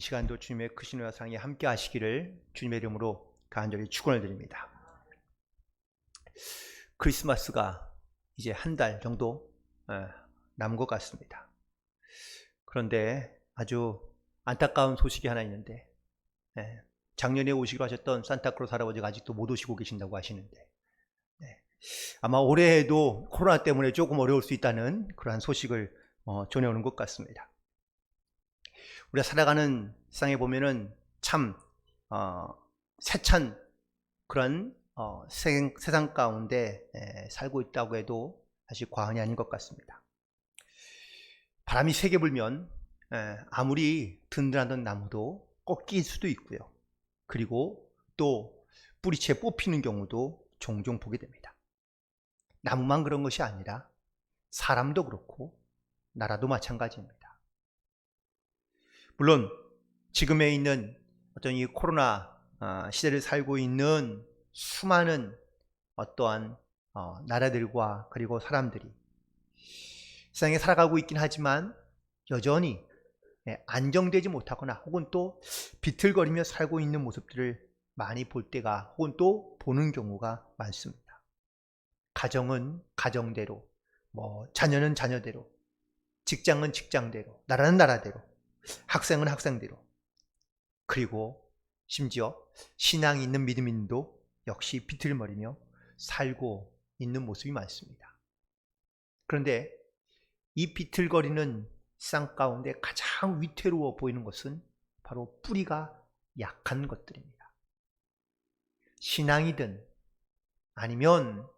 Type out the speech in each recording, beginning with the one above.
시간도 주님의 크신 은혜와 사랑에 함께 하시기를 주님의 이름으로 간절히 축원을 드립니다. 크리스마스가 이제 한 달 정도 남은 것 같습니다. 그런데 아주 안타까운 소식이 하나 있는데, 작년에 오시기로 하셨던 산타크로스 할아버지가 아직도 못 오시고 계신다고 하시는데, 아마 올해에도 코로나 때문에 조금 어려울 수 있다는 그러한 소식을 전해오는 것 같습니다. 우리가 살아가는 세상에 보면은 참 세찬 그런 세상 가운데 살고 있다고 해도 사실 과언이 아닌 것 같습니다. 바람이 세게 불면 아무리 든든하던 나무도 꺾일 수도 있고요. 그리고 또 뿌리채 뽑히는 경우도 종종 보게 됩니다. 나무만 그런 것이 아니라 사람도 그렇고 나라도 마찬가지입니다. 물론 지금에 있는 어떤 이 코로나 시대를 살고 있는 수많은 어떠한 나라들과 그리고 사람들이 세상에 살아가고 있긴 하지만 여전히 안정되지 못하거나 혹은 또 비틀거리며 살고 있는 모습들을 많이 볼 때가 혹은 또 보는 경우가 많습니다. 가정은 가정대로, 자녀는 자녀대로, 직장은 직장대로, 나라는 나라대로, 학생은 학생대로, 그리고 심지어 신앙이 있는 믿음인도 역시 비틀거리며 살고 있는 모습이 많습니다. 그런데 이 비틀거리는 세상 가운데 가장 위태로워 보이는 것은 바로 뿌리가 약한 것들입니다. 신앙이든 아니면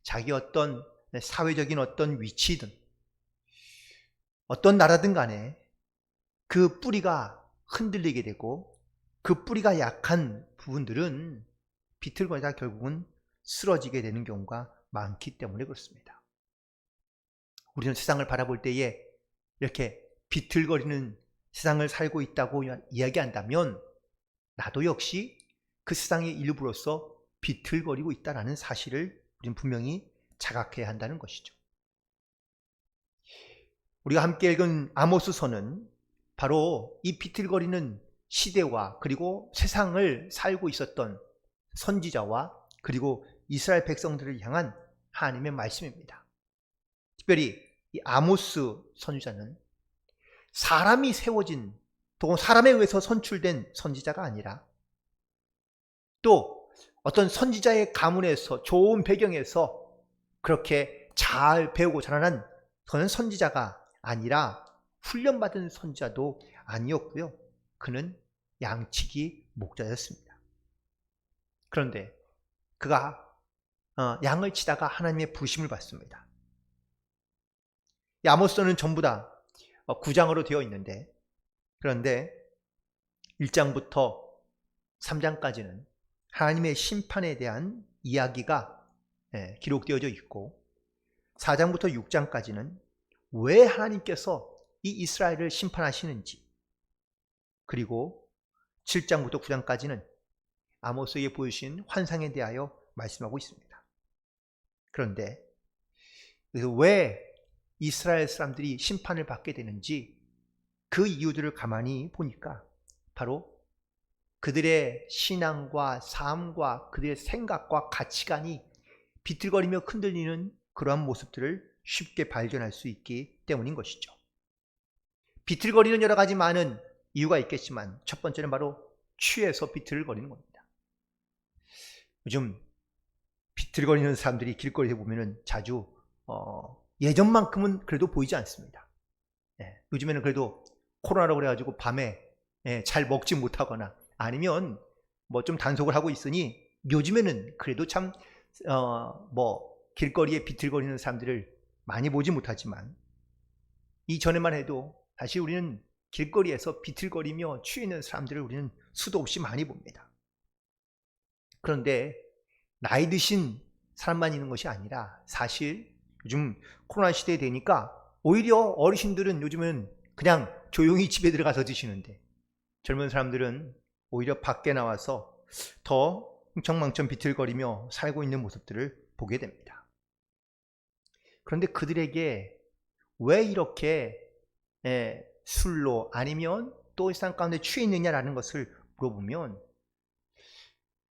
자기 어떤 사회적인 어떤 위치든 어떤 나라든 간에 그 뿌리가 흔들리게 되고 그 뿌리가 약한 부분들은 비틀거리다 결국은 쓰러지게 되는 경우가 많기 때문에 그렇습니다. 우리는 세상을 바라볼 때에 이렇게 비틀거리는 세상을 살고 있다고 이야기한다면 나도 역시 그 세상의 일부로서 비틀거리고 있다는 사실을 우리는 분명히 자각해야 한다는 것이죠. 우리가 함께 읽은 아모스서는 바로 이 비틀거리는 시대와 그리고 세상을 살고 있었던 선지자와 그리고 이스라엘 백성들을 향한 하나님의 말씀입니다. 특별히 이 아모스 선지자는 사람이 세워진 또 사람에 의해서 선출된 선지자가 아니라 또 어떤 선지자의 가문에서 좋은 배경에서 그렇게 잘 배우고 자라난 그런 선지자가 아니라 훈련받은 선지자도 아니었고요. 그는 양치기 목자였습니다. 그런데 그가 양을 치다가 하나님의 부심을 받습니다. 이 아모스는 전부 다 9장으로 되어 있는데, 그런데 1장부터 3장까지는 하나님의 심판에 대한 이야기가 기록되어져 있고 4장부터 6장까지는 왜 하나님께서 이 이스라엘을 심판하시는지, 그리고 7장부터 9장까지는 아모스에게 보여주신 환상에 대하여 말씀하고 있습니다. 그런데 그래서 왜 이스라엘 사람들이 심판을 받게 되는지 그 이유들을 가만히 보니까 바로 그들의 신앙과 삶과 그들의 생각과 가치관이 비틀거리며 흔들리는 그러한 모습들을 쉽게 발견할 수 있기 때문인 것이죠. 비틀거리는 여러 가지 많은 이유가 있겠지만 첫 번째는 바로 취해서 비틀거리는 겁니다. 요즘 비틀거리는 사람들이 길거리에 보면 자주 예전만큼은 그래도 보이지 않습니다. 요즘에는 그래도 코로나라고 그래가지고 밤에 잘 먹지 못하거나 아니면 좀 단속을 하고 있으니 요즘에는 그래도 참 길거리에 비틀거리는 사람들을 많이 보지 못하지만 이전에만 해도 사실 우리는 길거리에서 비틀거리며 취해 있는 사람들을 우리는 수도 없이 많이 봅니다. 그런데 나이 드신 사람만 있는 것이 아니라 사실 요즘 코로나 시대에 되니까 오히려 어르신들은 요즘은 그냥 조용히 집에 들어가서 드시는데 젊은 사람들은 오히려 밖에 나와서 더 흥청망청 비틀거리며 살고 있는 모습들을 보게 됩니다. 그런데 그들에게 왜 이렇게 술로 아니면 또 이 세상 가운데 취해 있느냐라는 것을 물어보면,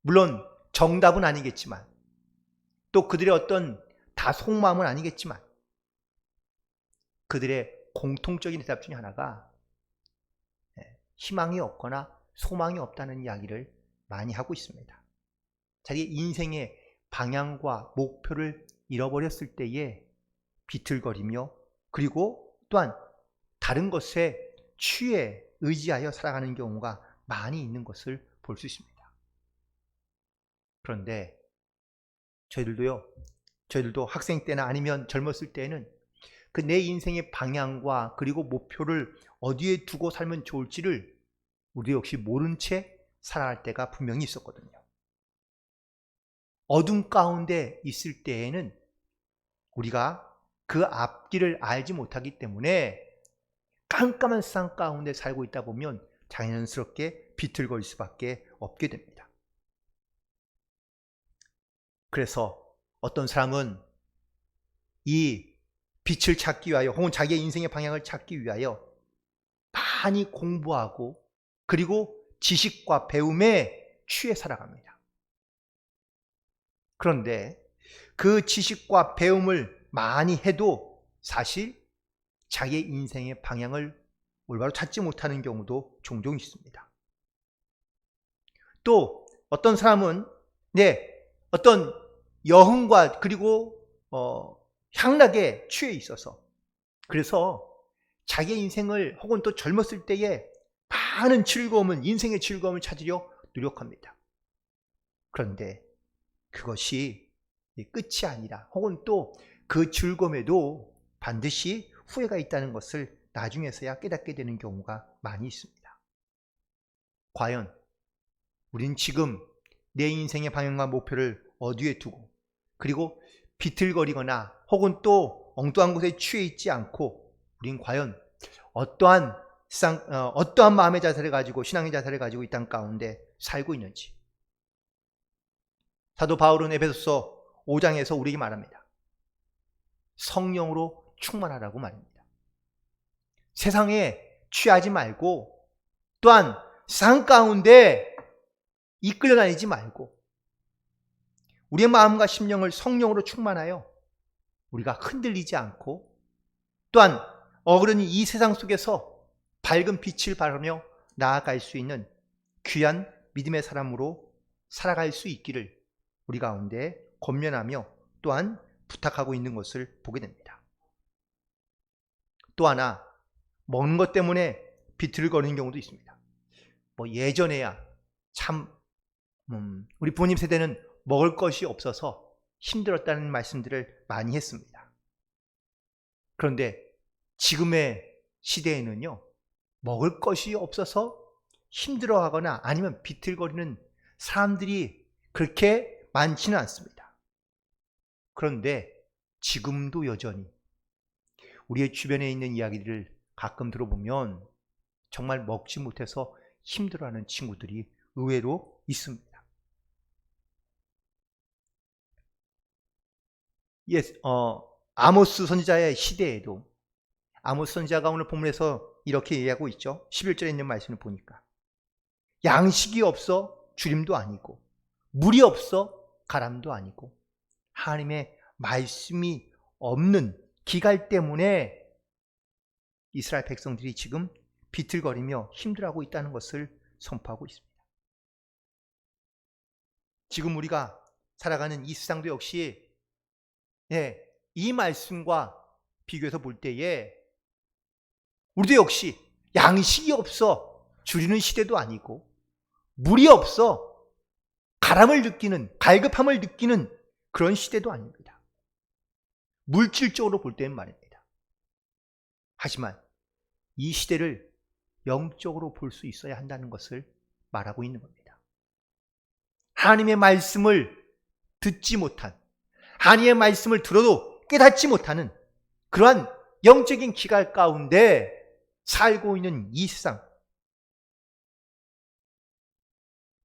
물론 정답은 아니겠지만, 또 그들의 어떤 다 속마음은 아니겠지만, 그들의 공통적인 대답 중에 하나가 희망이 없거나 소망이 없다는 이야기를 많이 하고 있습니다. 자기의 인생의 방향과 목표를 잃어버렸을 때에 비틀거리며, 그리고 또한 다른 것에 취해 의지하여 살아가는 경우가 많이 있는 것을 볼 수 있습니다. 그런데 저희들도 학생 때나 아니면 젊었을 때는 그 내 인생의 방향과 그리고 목표를 어디에 두고 살면 좋을지를 우리 역시 모른 채 살아갈 때가 분명히 있었거든요. 어둠 가운데 있을 때에는 우리가 그 앞길을 알지 못하기 때문에 깜깜한 세상 가운데 살고 있다 보면 자연스럽게 비틀거릴 수밖에 없게 됩니다. 그래서 어떤 사람은 이 빛을 찾기 위하여, 혹은 자기의 인생의 방향을 찾기 위하여 많이 공부하고 그리고 지식과 배움에 취해 살아갑니다. 그런데 그 지식과 배움을 많이 해도 사실 자기의 인생의 방향을 올바로 찾지 못하는 경우도 종종 있습니다. 또 어떤 사람은 어떤 여흥과 그리고 향락에 취해 있어서, 그래서 자기의 인생을, 혹은 또 젊었을 때에 많은 즐거움을, 인생의 즐거움을 찾으려 노력합니다. 그런데 그것이 끝이 아니라, 혹은 또 그 즐거움에도 반드시 후회가 있다는 것을 나중에서야 깨닫게 되는 경우가 많이 있습니다. 과연 우린 지금 내 인생의 방향과 목표를 어디에 두고, 그리고 비틀거리거나 혹은 또 엉뚱한 곳에 취해 있지 않고 우린 과연 어떠한 마음의 자세를 가지고, 신앙의 자세를 가지고 이 땅 가운데 살고 있는지, 사도 바울은 에베소서 5장에서 우리에게 말합니다. 성령으로 충만하라고 말입니다. 세상에 취하지 말고, 또한 세상 가운데 이끌려 다니지 말고, 우리의 마음과 심령을 성령으로 충만하여 우리가 흔들리지 않고, 또한 어그러니 이 세상 속에서 밝은 빛을 발하며 나아갈 수 있는 귀한 믿음의 사람으로 살아갈 수 있기를 우리 가운데 권면하며 또한 부탁하고 있는 것을 보게 됩니다. 또 하나, 먹는 것 때문에 비틀거리는 경우도 있습니다. 예전에야 참 우리 부모님 세대는 먹을 것이 없어서 힘들었다는 말씀들을 많이 했습니다. 그런데 지금의 시대에는요, 먹을 것이 없어서 힘들어하거나 아니면 비틀거리는 사람들이 그렇게 많지는 않습니다. 그런데 지금도 여전히 우리의 주변에 있는 이야기들을 가끔 들어보면 정말 먹지 못해서 힘들어하는 친구들이 의외로 있습니다. 아모스 선지자의 시대에도, 아모스 선지자가 오늘 본문에서 이렇게 얘기하고 있죠. 11절에 있는 말씀을 보니까 양식이 없어 주림도 아니고, 물이 없어 가람도 아니고, 하나님의 말씀이 없는 기갈 때문에 이스라엘 백성들이 지금 비틀거리며 힘들어하고 있다는 것을 선포하고 있습니다. 지금 우리가 살아가는 이 세상도 역시 이 말씀과 비교해서 볼 때에 우리도 역시 양식이 없어 줄이는 시대도 아니고, 물이 없어 가람을 느끼는, 갈급함을 느끼는 그런 시대도 아닙니다. 물질적으로 볼 때는 말입니다. 하지만 이 시대를 영적으로 볼 수 있어야 한다는 것을 말하고 있는 겁니다. 하나님의 말씀을 듣지 못한, 하나님의 말씀을 들어도 깨닫지 못하는 그러한 영적인 기갈 가운데 살고 있는 이 세상,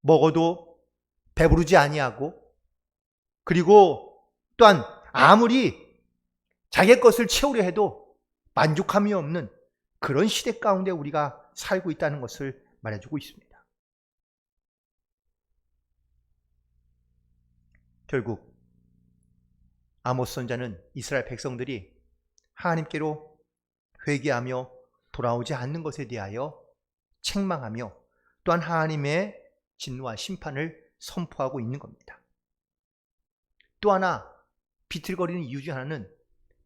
먹어도 배부르지 아니하고, 그리고 또한 아무리 자기의 것을 채우려 해도 만족함이 없는 그런 시대 가운데 우리가 살고 있다는 것을 말해주고 있습니다. 결국 아모스 선지자는 이스라엘 백성들이 하나님께로 회개하며 돌아오지 않는 것에 대하여 책망하며 또한 하나님의 진노와 심판을 선포하고 있는 겁니다. 또 하나 비틀거리는 이유 중 하나는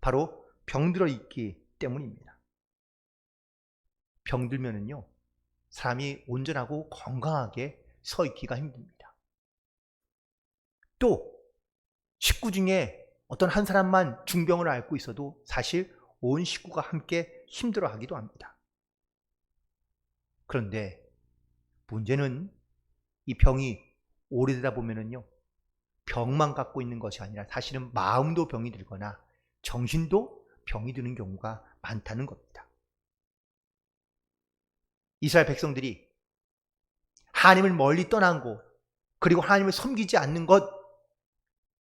바로 병들어 있기 때문입니다. 병들면은요, 사람이 온전하고 건강하게 서 있기가 힘듭니다. 또 식구 중에 어떤 한 사람만 중병을 앓고 있어도 사실 온 식구가 함께 힘들어하기도 합니다. 그런데 문제는 이 병이 오래되다 보면은요, 병만 갖고 있는 것이 아니라 사실은 마음도 병이 들거나 정신도 병이 드는 경우가 많다는 겁니다. 이스라엘 백성들이 하나님을 멀리 떠난 것, 그리고 하나님을 섬기지 않는 것,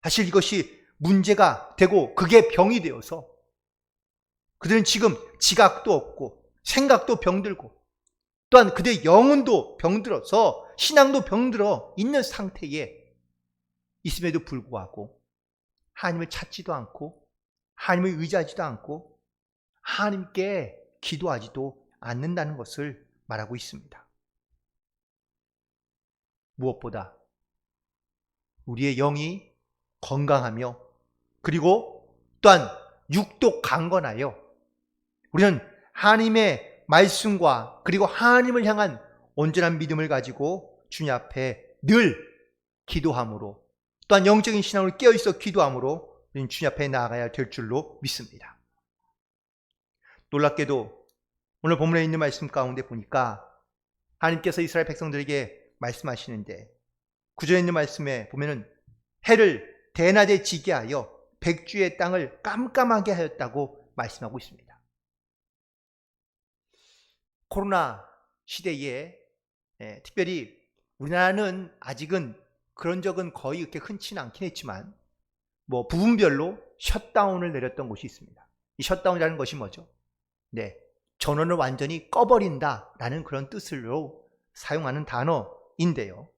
사실 이것이 문제가 되고 그게 병이 되어서 그들은 지금 지각도 없고 생각도 병들고 또한 그들의 영혼도 병들어서 신앙도 병들어 있는 상태에 있음에도 불구하고 하나님을 찾지도 않고 하나님을 의지하지도 않고 하나님께 기도하지도 않는다는 것을 말하고 있습니다. 무엇보다 우리의 영이 건강하며 그리고 또한 육도 강건하여 우리는 하나님의 말씀과 그리고 하나님을 향한 온전한 믿음을 가지고 주님 앞에 늘 기도함으로 또한 영적인 신앙으로 깨어있어 기도함으로 우리는 주님 앞에 나아가야 될 줄로 믿습니다. 놀랍게도 오늘 본문에 있는 말씀 가운데 보니까 하나님께서 이스라엘 백성들에게 말씀하시는데 9절에 있는 말씀에 보면은 해를 대낮에 지게 하여 백주의 땅을 깜깜하게 하였다고 말씀하고 있습니다. 코로나 시대에 특별히 우리나라는 아직은 그런 적은 거의 그렇게 흔치는 않긴 했지만 부분별로 셧다운을 내렸던 곳이 있습니다. 이 셧다운이라는 것이 뭐죠? 전원을 완전히 꺼버린다라는 그런 뜻으로 사용하는 단어인데요.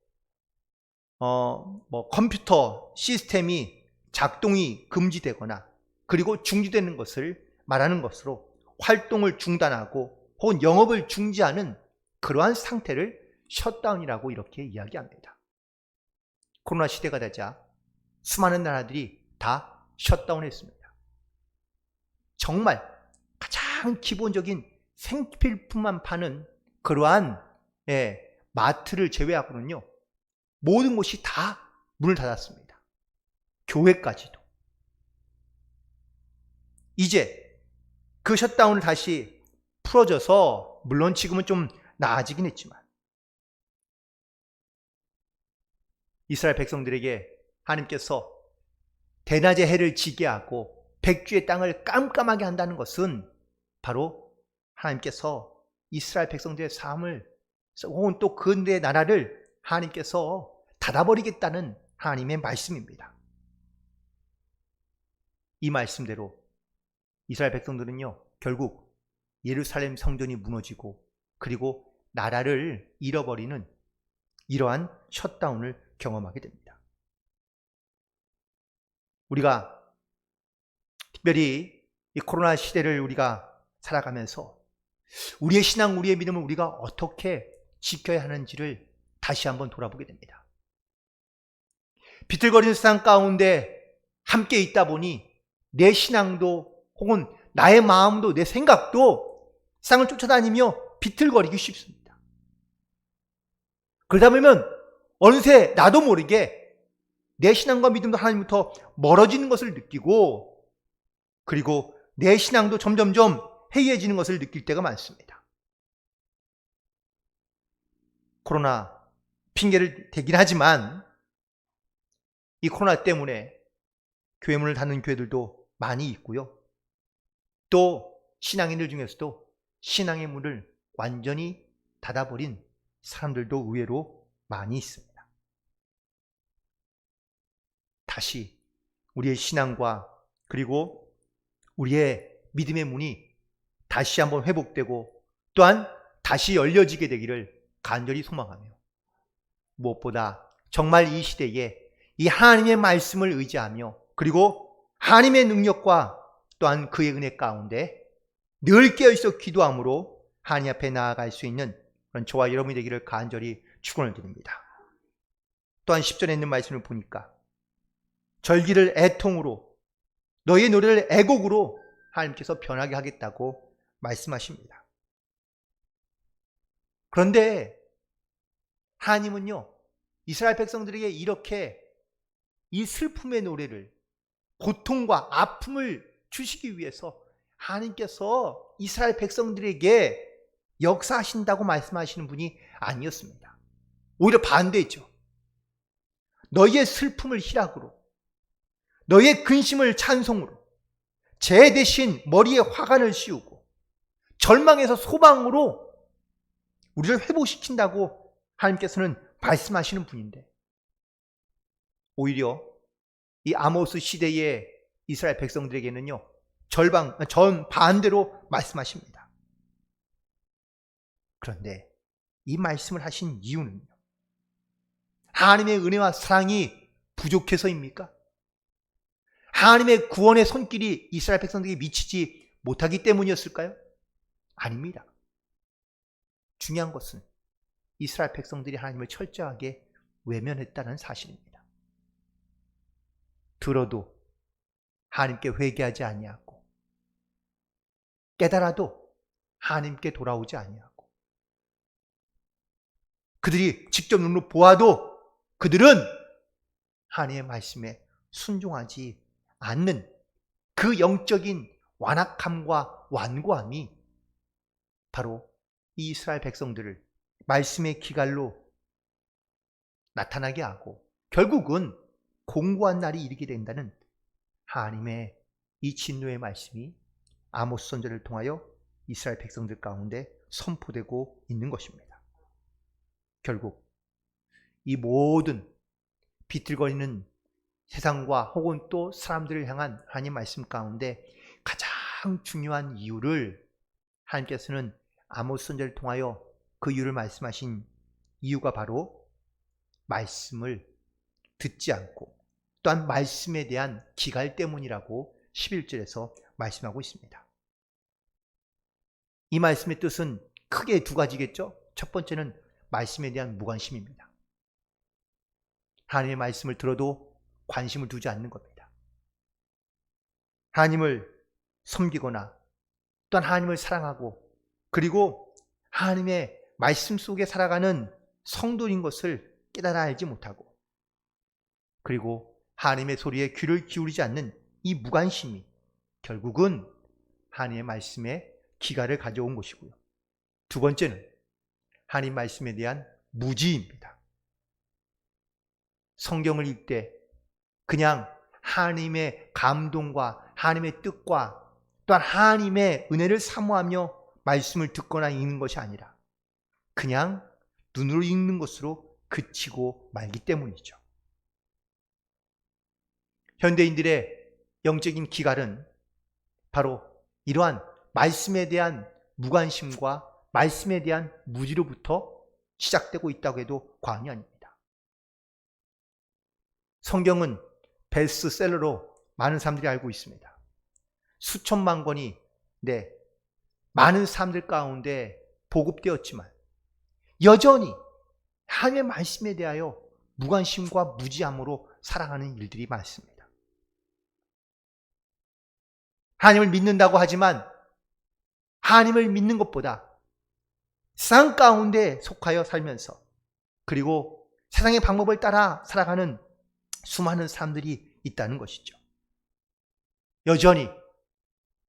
컴퓨터 시스템이 작동이 금지되거나 그리고 중지되는 것을 말하는 것으로 활동을 중단하고 혹은 영업을 중지하는 그러한 상태를 셧다운이라고 이렇게 이야기합니다. 코로나 시대가 되자 수많은 나라들이 다 셧다운했습니다. 정말 가장 기본적인 생필품만 파는 그러한 마트를 제외하고는요, 모든 곳이 다 문을 닫았습니다. 교회까지도. 이제 그 셧다운을 다시 풀어져서 물론 지금은 좀 나아지긴 했지만 이스라엘 백성들에게 하나님께서 대낮에 해를 지게 하고 백주의 땅을 깜깜하게 한다는 것은 바로 하나님께서 이스라엘 백성들의 삶을 혹은 또 그들의 나라를 하나님께서 닫아버리겠다는 하나님의 말씀입니다. 이 말씀대로 이스라엘 백성들은요, 결국 예루살렘 성전이 무너지고 그리고 나라를 잃어버리는 이러한 셧다운을 경험하게 됩니다. 우리가 특별히 이 코로나 시대를 우리가 살아가면서 우리의 신앙, 우리의 믿음을 우리가 어떻게 지켜야 하는지를 다시 한번 돌아보게 됩니다. 비틀거리는 세상 가운데 함께 있다 보니 내 신앙도 혹은 나의 마음도 내 생각도 세상을 쫓아다니며 비틀거리기 쉽습니다. 그러다 보면 어느새 나도 모르게 내 신앙과 믿음도 하나님부터 멀어지는 것을 느끼고 그리고 내 신앙도 점점점 해이해지는 것을 느낄 때가 많습니다. 코로나 핑계를 대긴 하지만 이 코로나 때문에 교회 문을 닫는 교회들도 많이 있고요. 또 신앙인들 중에서도 신앙의 문을 완전히 닫아버린 사람들도 의외로 많이 있습니다. 다시 우리의 신앙과 그리고 우리의 믿음의 문이 다시 한번 회복되고 또한 다시 열려지게 되기를 간절히 소망하며, 무엇보다 정말 이 시대에 이 하나님의 말씀을 의지하며, 그리고 하나님의 능력과 또한 그의 은혜 가운데 늘 깨어있어 기도함으로 하나님 앞에 나아갈 수 있는 그런 저와 여러분이 되기를 간절히 축원을 드립니다. 또한 10절에 있는 말씀을 보니까 절기를 애통으로, 너희의 노래를 애곡으로 하나님께서 변하게 하겠다고 말씀하십니다. 그런데 하나님은요, 이스라엘 백성들에게 이렇게 이 슬픔의 노래를, 고통과 아픔을 주시기 위해서 하나님께서 이스라엘 백성들에게 역사하신다고 말씀하시는 분이 아니었습니다. 오히려 반대죠. 너희의 슬픔을 희락으로, 너희의 근심을 찬송으로, 제 대신 머리에 화관을 씌우고 절망에서 소망으로 우리를 회복시킨다고 하나님께서는 말씀하시는 분인데, 오히려 이 아모스 시대의 이스라엘 백성들에게는요, 전 반대로 말씀하십니다. 그런데 이 말씀을 하신 이유는요, 하나님의 은혜와 사랑이 부족해서입니까? 하나님의 구원의 손길이 이스라엘 백성들에게 미치지 못하기 때문이었을까요? 아닙니다. 중요한 것은 이스라엘 백성들이 하나님을 철저하게 외면했다는 사실입니다. 들어도 하나님께 회개하지 아니하고, 깨달아도 하나님께 돌아오지 아니하고, 그들이 직접 눈으로 보아도 그들은 하나님의 말씀에 순종하지 않는 그 영적인 완악함과 완고함이 바로 이 이스라엘 백성들을 말씀의 기갈로 나타나게 하고 결국은 공고한 날이 이르게 된다는 하나님의 이 진노의 말씀이 아모스 선지자를 통하여 이스라엘 백성들 가운데 선포되고 있는 것입니다. 결국 이 모든 비틀거리는 세상과 혹은 또 사람들을 향한 하나님 말씀 가운데 가장 중요한 이유를 하나님께서는 아모스 선지자를 통하여 그 이유를 말씀하신 이유가 바로 말씀을 듣지 않고 또한 말씀에 대한 기갈 때문이라고 11절에서 말씀하고 있습니다. 이 말씀의 뜻은 크게 두 가지겠죠. 첫 번째는 말씀에 대한 무관심입니다. 하나님의 말씀을 들어도 관심을 두지 않는 겁니다. 하나님을 섬기거나 또한 하나님을 사랑하고 그리고 하나님의 말씀 속에 살아가는 성도인 것을 깨달아 알지 못하고, 그리고 하나님의 소리에 귀를 기울이지 않는 이 무관심이 결국은 하나님의 말씀에 기갈을 가져온 것이고요. 두 번째는 하나님 말씀에 대한 무지입니다. 성경을 읽되 그냥 하나님의 감동과 하나님의 뜻과 또한 하나님의 은혜를 사모하며 말씀을 듣거나 읽는 것이 아니라 그냥 눈으로 읽는 것으로 그치고 말기 때문이죠. 현대인들의 영적인 기갈은 바로 이러한 말씀에 대한 무관심과 말씀에 대한 무지로부터 시작되고 있다고 해도 과언이 아닙니다. 성경은 베스트셀러로 많은 사람들이 알고 있습니다. 수천만 권이 많은 사람들 가운데 보급되었지만 여전히 하나님의 말씀에 대하여 무관심과 무지함으로 살아가는 일들이 많습니다. 하나님을 믿는다고 하지만 하나님을 믿는 것보다 세상 가운데 속하여 살면서 그리고 세상의 방법을 따라 살아가는 수많은 사람들이 있다는 것이죠. 여전히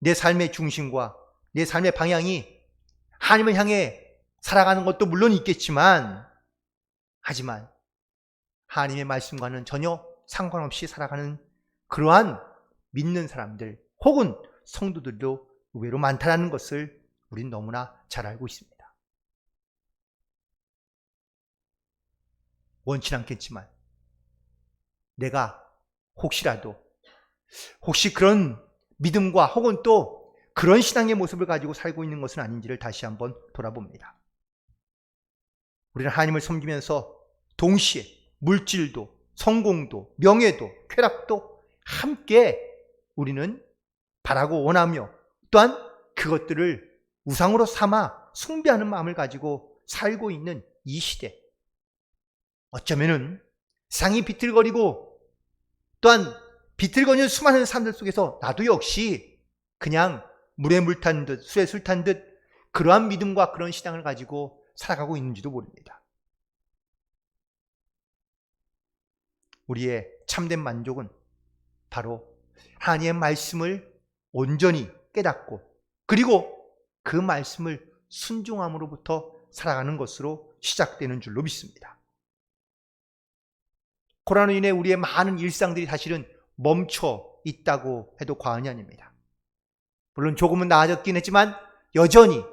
내 삶의 중심과 내 삶의 방향이 하나님을 향해 살아가는 것도 물론 있겠지만, 하지만 하나님의 말씀과는 전혀 상관없이 살아가는 그러한 믿는 사람들 혹은 성도들도 의외로 많다는 것을 우린 너무나 잘 알고 있습니다. 원치 않겠지만 내가 혹시 그런 믿음과 혹은 또 그런 신앙의 모습을 가지고 살고 있는 것은 아닌지를 다시 한번 돌아봅니다. 우리는 하나님을 섬기면서 동시에 물질도, 성공도, 명예도, 쾌락도 함께 우리는 바라고 원하며 또한 그것들을 우상으로 삼아 숭배하는 마음을 가지고 살고 있는 이 시대. 어쩌면은 세상이 비틀거리고 또한 비틀거리는 수많은 사람들 속에서 나도 역시 그냥 물에 물 탄 듯 술에 술 탄 듯 그러한 믿음과 그런 신앙을 가지고 살아가고 있는지도 모릅니다. 우리의 참된 만족은 바로 하나님의 말씀을 온전히 깨닫고 그리고 그 말씀을 순종함으로부터 살아가는 것으로 시작되는 줄로 믿습니다. 코로나로 인해 우리의 많은 일상들이 사실은 멈춰 있다고 해도 과언이 아닙니다. 물론 조금은 나아졌긴 했지만 여전히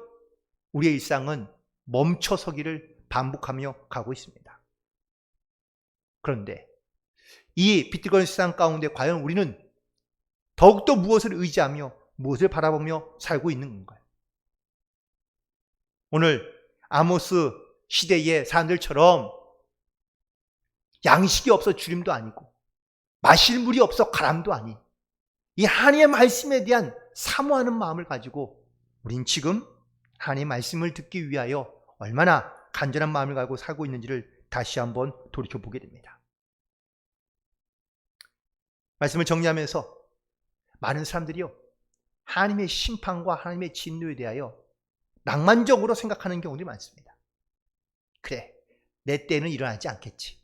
우리의 일상은 멈춰서기를 반복하며 가고 있습니다. 그런데 이 비틀거리는 세상 가운데 과연 우리는 더욱더 무엇을 의지하며 무엇을 바라보며 살고 있는 건가요? 오늘 아모스 시대의 사람들처럼 양식이 없어 주림도 아니고 마실 물이 없어 가람도 아닌 이 하나님의 말씀에 대한 사모하는 마음을 가지고 우린 지금 하나님의 말씀을 듣기 위하여 얼마나 간절한 마음을 가지고 살고 있는지를 다시 한번 돌이켜보게 됩니다. 말씀을 정리하면서 많은 사람들이요 하나님의 심판과 하나님의 진노에 대하여 낭만적으로 생각하는 경우들이 많습니다. 그래, 내 때는 일어나지 않겠지.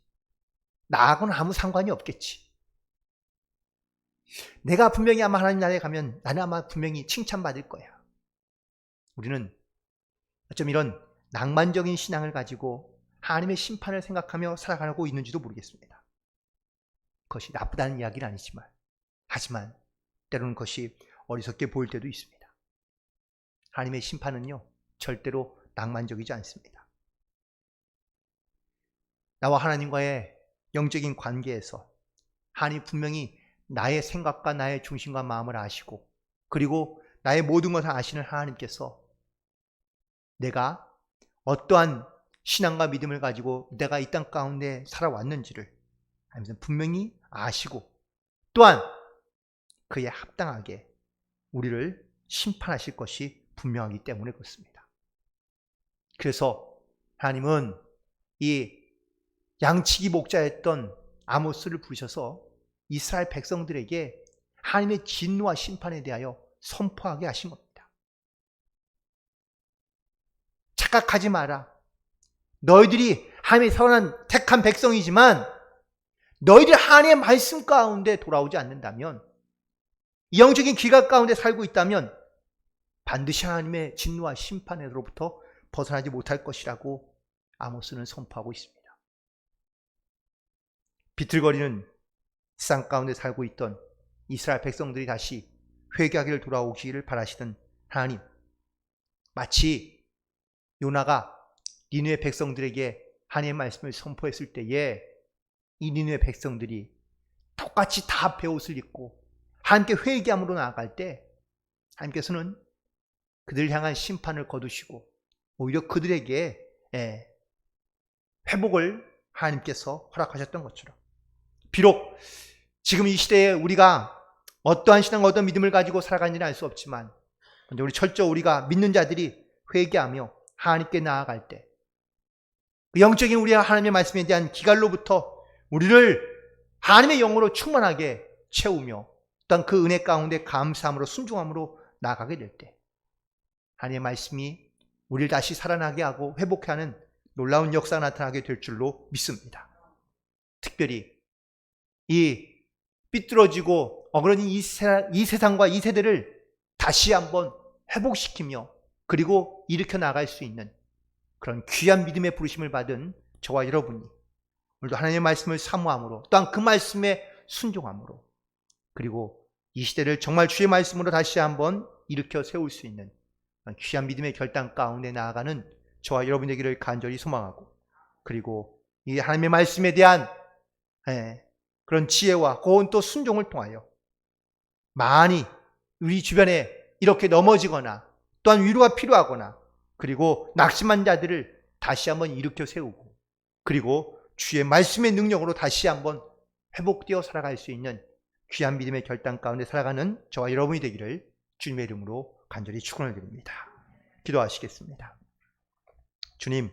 나하고는 아무 상관이 없겠지. 내가 분명히 아마 하나님 나라에 가면 나는 아마 분명히 칭찬받을 거야. 우리는 어쩜 이런 낭만적인 신앙을 가지고 하나님의 심판을 생각하며 살아가고 있는지도 모르겠습니다. 그것이 나쁘다는 이야기는 아니지만 하지만 때로는 그것이 어리석게 보일 때도 있습니다. 하나님의 심판은요 절대로 낭만적이지 않습니다. 나와 하나님과의 영적인 관계에서 하나님 분명히 나의 생각과 나의 중심과 마음을 아시고 그리고 나의 모든 것을 아시는 하나님께서 내가 어떠한 신앙과 믿음을 가지고 내가 이 땅 가운데 살아왔는지를 하나님은 분명히 아시고 또한 그에 합당하게 우리를 심판하실 것이 분명하기 때문에 그렇습니다. 그래서 하나님은 이 양치기 목자였던 아모스를 부르셔서 이스라엘 백성들에게 하나님의 진노와 심판에 대하여 선포하게 하신 겁니다. 착각하지 마라. 너희들이 하나님의 선한 택한 백성이지만 너희들이 하나님의 말씀 가운데 돌아오지 않는다면 이 영적인 기각 가운데 살고 있다면 반드시 하나님의 진노와 심판으로부터 벗어나지 못할 것이라고 아모스는 선포하고 있습니다. 비틀거리는 세상 가운데 살고 있던 이스라엘 백성들이 다시 회개하기를 돌아오기를 바라시던 하나님, 마치 요나가 니느웨 백성들에게 하나님의 말씀을 선포했을 때에 이 니느웨 백성들이 똑같이 다 베옷을 입고 하나님께 회개함으로 나아갈 때 하나님께서는 그들을 향한 심판을 거두시고 오히려 그들에게 회복을 하나님께서 허락하셨던 것처럼 비록 지금 이 시대에 우리가 어떠한 신앙과 어떤 믿음을 가지고 살아가는지는 알 수 없지만 근데 우리 철저히 우리가 믿는 자들이 회개하며 하나님께 나아갈 때 그 영적인 우리의 하나님의 말씀에 대한 기갈로부터 우리를 하나님의 영으로 충만하게 채우며 또한 그 은혜 가운데 감사함으로 순종함으로 나아가게 될 때 하나님의 말씀이 우리를 다시 살아나게 하고 회복해 하는 놀라운 역사가 나타나게 될 줄로 믿습니다. 특별히 이 삐뚤어지고 어그러진 이 세상과 이 세대를 다시 한번 회복시키며 그리고 일으켜 나갈 수 있는 그런 귀한 믿음의 부르심을 받은 저와 여러분이 오늘도 하나님의 말씀을 사모함으로 또한 그 말씀에 순종함으로 그리고 이 시대를 정말 주의 말씀으로 다시 한번 일으켜 세울 수 있는 귀한 믿음의 결단 가운데 나아가는 저와 여러분 되기를 간절히 소망하고 그리고 이 하나님의 말씀에 대한 그런 지혜와 고운 또 순종을 통하여 많이 우리 주변에 이렇게 넘어지거나 또한 위로가 필요하거나 그리고 낙심한 자들을 다시 한번 일으켜 세우고, 그리고 주의 말씀의 능력으로 다시 한번 회복되어 살아갈 수 있는 귀한 믿음의 결단 가운데 살아가는 저와 여러분이 되기를 주님의 이름으로 간절히 축원을 드립니다. 기도하시겠습니다. 주님,